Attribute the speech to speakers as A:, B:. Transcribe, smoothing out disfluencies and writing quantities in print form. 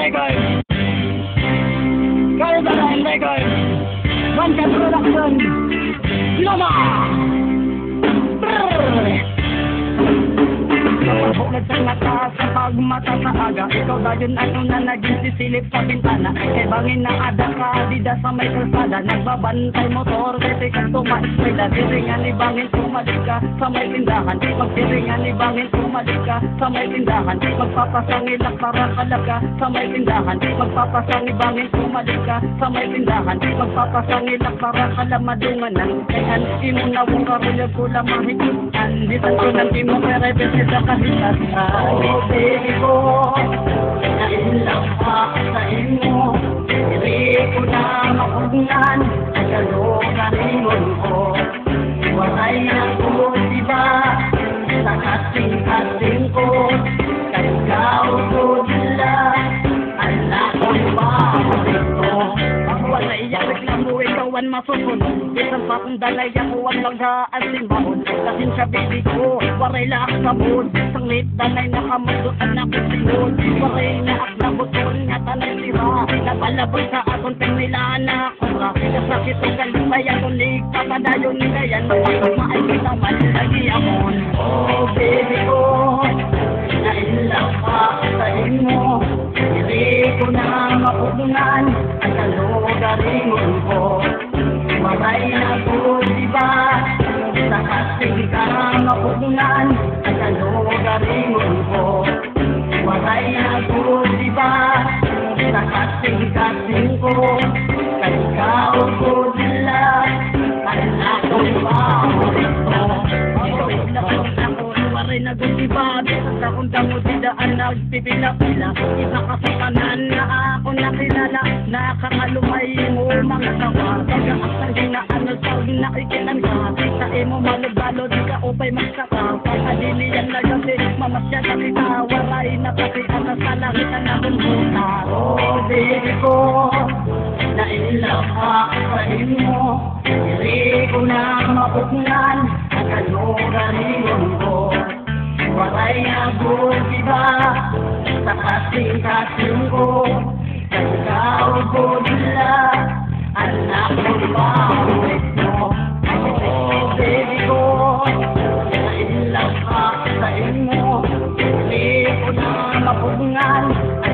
A: Record. Kalbaran Record. Bankan Production. Luma. Bulag sa mata, sa pagmata sa aga. Ikaw dayon ano na naging sisilip sa bintana. Kay bangin na ada ka, dida sa may kalsada. Nagbabantay motor, kasi ka tumaiskwela. Diringan ni bangin, tumalik ka sa may tindahan. Magdiringan ni bangin, tumalik ka sa may tindahan. Magpapasangilak para kalaga sa may tindahan. Magpapasang ni bangin, tumalik ka sa may tindahan. Magpapasangilak para kalamadunganan. Kaya hindi mo na kung karulog ko lang mahigitan. Ditan ko ng di mo kaya sa kahitan. Oh baby ko, nailang pa sa imo. Hindi ko na mapugnan ang kalugaringon ko. Walay na ko diba sa kasing-kasing ko. Kaya ko nila anak ko ba ito. Ako wala iyak na mo ikawan masusunod. Isang pa kong dalay ako ang maghaan simbahon. Kasin sa baby ko, waray laak sa mood. Sanglit dalay nakamuduan na ko sinod. Waray laak na butol nga talay sira. Nabalabot sa akong pinilaan na akura. Kasakit ang kalipay akong lig. Papadayon ngayon, maay kita man lagi amon. Oh baby ko, nailang pa sa imo. Hindi ko na mapugnan ang kalugaringon ko. Waray na po diba sa kasing ka mapugnan ang kalugaringon ko. Waray na po diba sa kasing-kasing ko. Kaya ko nila anak ko ba ito. Waray na gusiba sa kung damo didaan nagpipila-pila. Isa kasi kanan na ako nakilala. Nakakalumay mo mga tawa. Pag-aasang ginaano sa nakikinan ka. Sa imo malubalo di ka upay magsaka. Pagkadilian na kasi mamasya sa kita. Waray na kasi ana sa langit na nabunbuta. Oh baby ko, nailang ako sa imo. Hindi ko na mapugnan ang kalugaringon ko. Waray na diba sa kasing-kasing ko. Kaya ko nila anak ko ba ito. Oh baby ko, nailang ako sa imo. Hindi ko na mapugnan ang